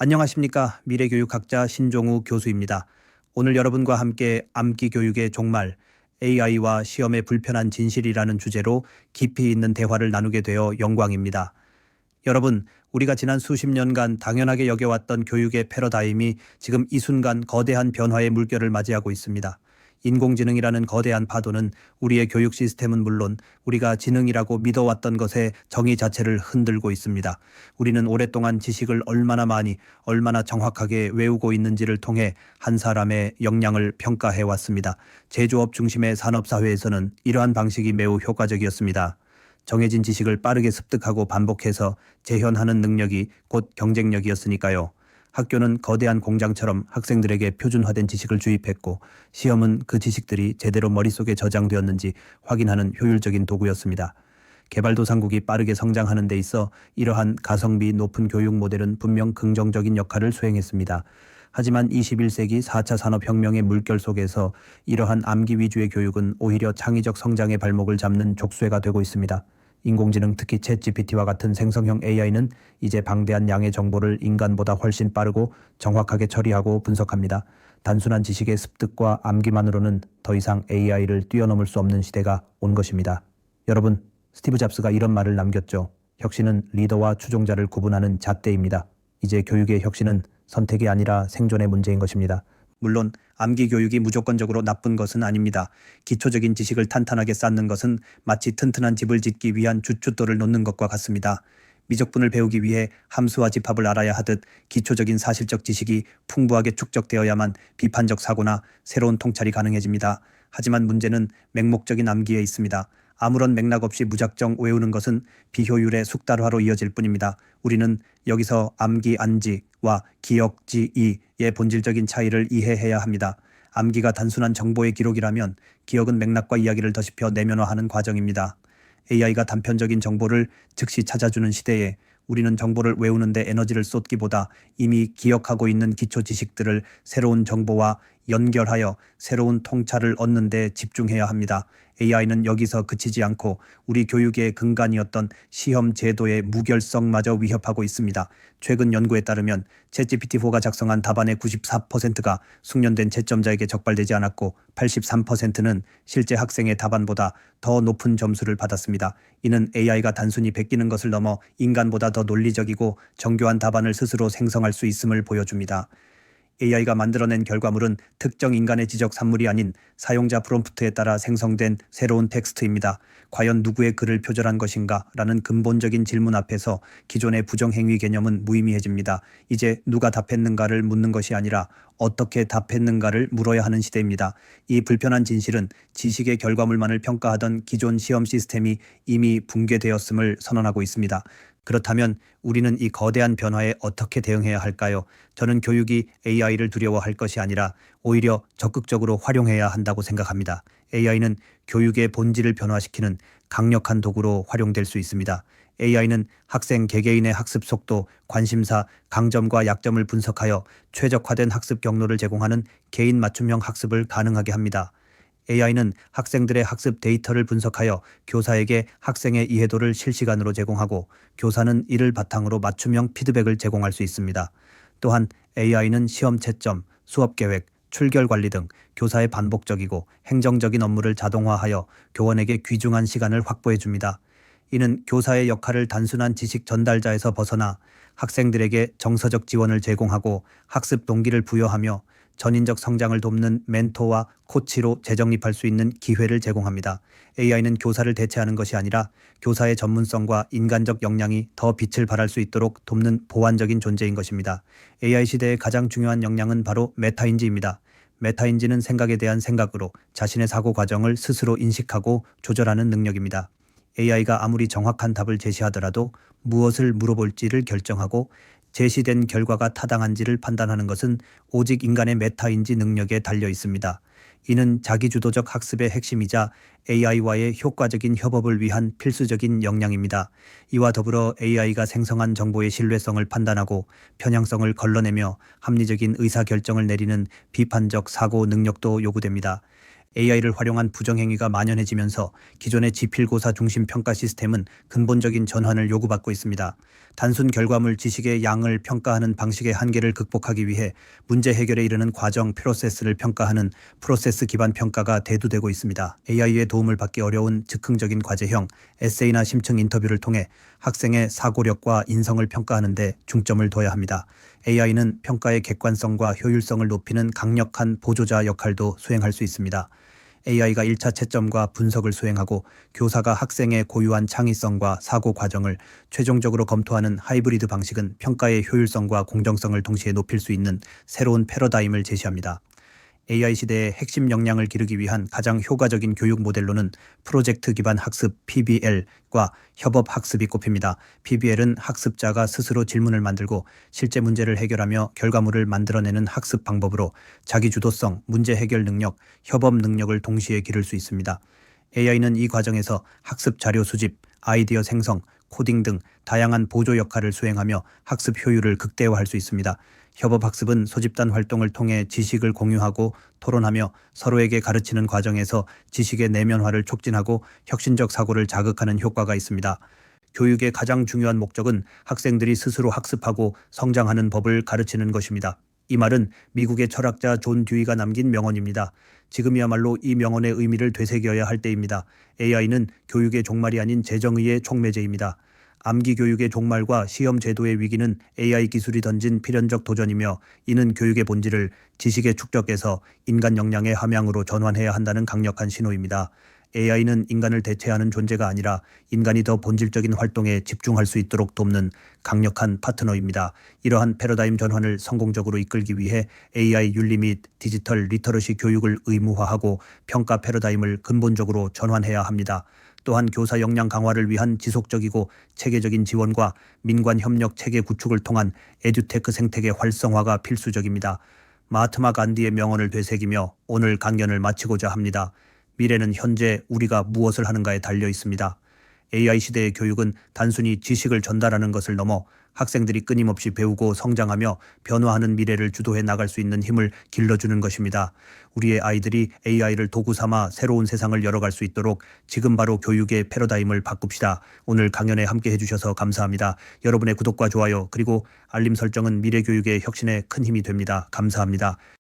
안녕하십니까. 미래교육학자 신종우 교수입니다. 오늘 여러분과 함께 암기 교육의 종말, AI와 시험의 불편한 진실이라는 주제로 깊이 있는 대화를 나누게 되어 영광입니다. 여러분, 우리가 지난 수십 년간 당연하게 여겨왔던 교육의 패러다임이 지금 이 순간 거대한 변화의 물결을 맞이하고 있습니다. 인공지능이라는 거대한 파도는 우리의 교육 시스템은 물론 우리가 지능이라고 믿어왔던 것의 정의 자체를 흔들고 있습니다. 우리는 오랫동안 지식을 얼마나 많이, 얼마나 정확하게 외우고 있는지를 통해 한 사람의 역량을 평가해 왔습니다. 제조업 중심의 산업사회에서는 이러한 방식이 매우 효과적이었습니다. 정해진 지식을 빠르게 습득하고 반복해서 재현하는 능력이 곧 경쟁력이었으니까요. 학교는 거대한 공장처럼 학생들에게 표준화된 지식을 주입했고 시험은 그 지식들이 제대로 머릿속에 저장되었는지 확인하는 효율적인 도구였습니다. 개발도상국이 빠르게 성장하는 데 있어 이러한 가성비 높은 교육 모델은 분명 긍정적인 역할을 수행했습니다. 하지만 21세기 4차 산업혁명의 물결 속에서 이러한 암기 위주의 교육은 오히려 창의적 성장의 발목을 잡는 족쇄가 되고 있습니다. 인공지능 특히 챗GPT와 같은 생성형 AI는 이제 방대한 양의 정보를 인간보다 훨씬 빠르고 정확하게 처리하고 분석합니다. 단순한 지식의 습득과 암기만으로는 더 이상 AI를 뛰어넘을 수 없는 시대가 온 것입니다. 여러분, 스티브 잡스가 이런 말을 남겼죠. 혁신은 리더와 추종자를 구분하는 잣대입니다. 이제 교육의 혁신은 선택이 아니라 생존의 문제인 것입니다. 물론 암기 교육이 무조건적으로 나쁜 것은 아닙니다. 기초적인 지식을 탄탄하게 쌓는 것은 마치 튼튼한 집을 짓기 위한 주춧돌을 놓는 것과 같습니다. 미적분을 배우기 위해 함수와 집합을 알아야 하듯 기초적인 사실적 지식이 풍부하게 축적되어야만 비판적 사고나 새로운 통찰이 가능해집니다. 하지만 문제는 맹목적인 암기에 있습니다. 아무런 맥락 없이 무작정 외우는 것은 비효율의 숙달화로 이어질 뿐입니다. 우리는 여기서 암기 안지와 기억 지이의 본질적인 차이를 이해해야 합니다. 암기가 단순한 정보의 기록이라면 기억은 맥락과 이야기를 더씹혀 내면화하는 과정입니다. AI가 단편적인 정보를 즉시 찾아주는 시대에 우리는 정보를 외우는데 에너지를 쏟기보다 이미 기억하고 있는 기초 지식들을 새로운 정보와 연결하여 새로운 통찰을 얻는 데 집중해야 합니다. AI는 여기서 그치지 않고 우리 교육의 근간이었던 시험 제도의 무결성마저 위협하고 있습니다. 최근 연구에 따르면 챗GPT-4가 작성한 답안의 94%가 숙련된 채점자에게 적발되지 않았고 83%는 실제 학생의 답안보다 더 높은 점수를 받았습니다. 이는 AI가 단순히 베끼는 것을 넘어 인간보다 더 논리적이고 정교한 답안을 스스로 생성할 수 있음을 보여줍니다. AI가 만들어낸 결과물은 특정 인간의 지적 산물이 아닌 사용자 프롬프트에 따라 생성된 새로운 텍스트입니다. 과연 누구의 글을 표절한 것인가? 라는 근본적인 질문 앞에서 기존의 부정행위 개념은 무의미해집니다. 이제 누가 답했는가를 묻는 것이 아니라 어떻게 답했는가를 물어야 하는 시대입니다. 이 불편한 진실은 지식의 결과물만을 평가하던 기존 시험 시스템이 이미 붕괴되었음을 선언하고 있습니다. 그렇다면 우리는 이 거대한 변화에 어떻게 대응해야 할까요? 저는 교육이 AI를 두려워할 것이 아니라 오히려 적극적으로 활용해야 한다고 생각합니다. AI는 교육의 본질을 변화시키는 강력한 도구로 활용될 수 있습니다. AI는 학생 개개인의 학습 속도, 관심사, 강점과 약점을 분석하여 최적화된 학습 경로를 제공하는 개인 맞춤형 학습을 가능하게 합니다. AI는 학생들의 학습 데이터를 분석하여 교사에게 학생의 이해도를 실시간으로 제공하고 교사는 이를 바탕으로 맞춤형 피드백을 제공할 수 있습니다. 또한 AI는 시험 채점, 수업 계획, 출결 관리 등 교사의 반복적이고 행정적인 업무를 자동화하여 교원에게 귀중한 시간을 확보해 줍니다. 이는 교사의 역할을 단순한 지식 전달자에서 벗어나 학생들에게 정서적 지원을 제공하고 학습 동기를 부여하며 전인적 성장을 돕는 멘토와 코치로 재정립할 수 있는 기회를 제공합니다. AI는 교사를 대체하는 것이 아니라 교사의 전문성과 인간적 역량이 더 빛을 발할 수 있도록 돕는 보완적인 존재인 것입니다. AI 시대의 가장 중요한 역량은 바로 메타인지입니다. 메타인지는 생각에 대한 생각으로 자신의 사고 과정을 스스로 인식하고 조절하는 능력입니다. AI가 아무리 정확한 답을 제시하더라도 무엇을 물어볼지를 결정하고 제시된 결과가 타당한지를 판단하는 것은 오직 인간의 메타인지 능력에 달려 있습니다. 이는 자기주도적 학습의 핵심이자 AI와의 효과적인 협업을 위한 필수적인 역량입니다. 이와 더불어 AI가 생성한 정보의 신뢰성을 판단하고 편향성을 걸러내며 합리적인 의사결정을 내리는 비판적 사고 능력도 요구됩니다. AI를 활용한 부정행위가 만연해지면서 기존의 지필고사 중심 평가 시스템은 근본적인 전환을 요구받고 있습니다. 단순 결과물 지식의 양을 평가하는 방식의 한계를 극복하기 위해 문제 해결에 이르는 과정 프로세스를 평가하는 프로세스 기반 평가가 대두되고 있습니다. AI의 도움을 받기 어려운 즉흥적인 과제형 에세이나 심층 인터뷰를 통해 학생의 사고력과 인성을 평가하는 데 중점을 둬야 합니다. AI는 평가의 객관성과 효율성을 높이는 강력한 보조자 역할도 수행할 수 있습니다. AI가 1차 채점과 분석을 수행하고 교사가 학생의 고유한 창의성과 사고 과정을 최종적으로 검토하는 하이브리드 방식은 평가의 효율성과 공정성을 동시에 높일 수 있는 새로운 패러다임을 제시합니다. AI 시대의 핵심 역량을 기르기 위한 가장 효과적인 교육 모델로는 프로젝트 기반 학습 PBL과 협업 학습이 꼽힙니다. PBL은 학습자가 스스로 질문을 만들고 실제 문제를 해결하며 결과물을 만들어내는 학습 방법으로 자기주도성, 문제 해결 능력, 협업 능력을 동시에 기를 수 있습니다. AI는 이 과정에서 학습 자료 수집, 아이디어 생성, 코딩 등 다양한 보조 역할을 수행하며 학습 효율을 극대화할 수 있습니다. 협업학습은 소집단 활동을 통해 지식을 공유하고 토론하며 서로에게 가르치는 과정에서 지식의 내면화를 촉진하고 혁신적 사고를 자극하는 효과가 있습니다. 교육의 가장 중요한 목적은 학생들이 스스로 학습하고 성장하는 법을 가르치는 것입니다. 이 말은 미국의 철학자 존 듀이가 남긴 명언입니다. 지금이야말로 이 명언의 의미를 되새겨야 할 때입니다. AI는 교육의 종말이 아닌 재정의의 촉매제입니다. 암기 교육의 종말과 시험 제도의 위기는 AI 기술이 던진 필연적 도전이며 이는 교육의 본질을 지식의 축적에서 인간 역량의 함양으로 전환해야 한다는 강력한 신호입니다. AI는 인간을 대체하는 존재가 아니라 인간이 더 본질적인 활동에 집중할 수 있도록 돕는 강력한 파트너입니다. 이러한 패러다임 전환을 성공적으로 이끌기 위해 AI 윤리 및 디지털 리터러시 교육을 의무화하고 평가 패러다임을 근본적으로 전환해야 합니다. 또한 교사 역량 강화를 위한 지속적이고 체계적인 지원과 민관 협력 체계 구축을 통한 에듀테크 생태계 활성화가 필수적입니다. 마하트마 간디의 명언을 되새기며 오늘 강연을 마치고자 합니다. 미래는 현재 우리가 무엇을 하는가에 달려 있습니다. AI 시대의 교육은 단순히 지식을 전달하는 것을 넘어 학생들이 끊임없이 배우고 성장하며 변화하는 미래를 주도해 나갈 수 있는 힘을 길러주는 것입니다. 우리의 아이들이 AI를 도구 삼아 새로운 세상을 열어갈 수 있도록 지금 바로 교육의 패러다임을 바꿉시다. 오늘 강연에 함께 해주셔서 감사합니다. 여러분의 구독과 좋아요 그리고 알림 설정은 미래 교육의 혁신에 큰 힘이 됩니다. 감사합니다.